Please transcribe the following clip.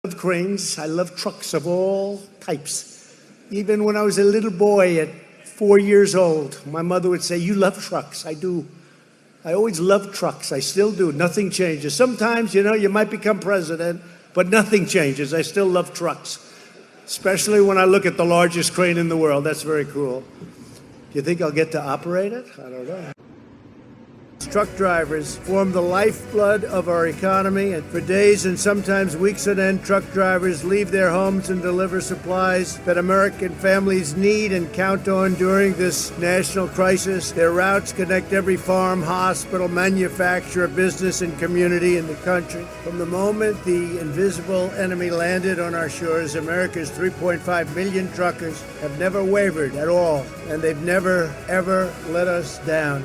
love cranes. I love trucks of all types. Even when I was a little boy at 4 years old, my mother would say, "You love trucks." I do. I always loved trucks. I still do. Nothing changes. Sometimes, you might become president, but nothing changes. I still love trucks, especially when I look at the largest crane in the world. That's very cool. Do you think I'll get to operate it? I don't know. Truck drivers form the lifeblood of our economy, and for days and sometimes weeks on end, truck drivers leave their homes and deliver supplies that American families need and count on during this national crisis. Their routes connect every farm, hospital, manufacturer, business, and community in the country. From the moment the invisible enemy landed on our shores, America's 3.5 million truckers have never wavered at all, and they've never, ever let us down.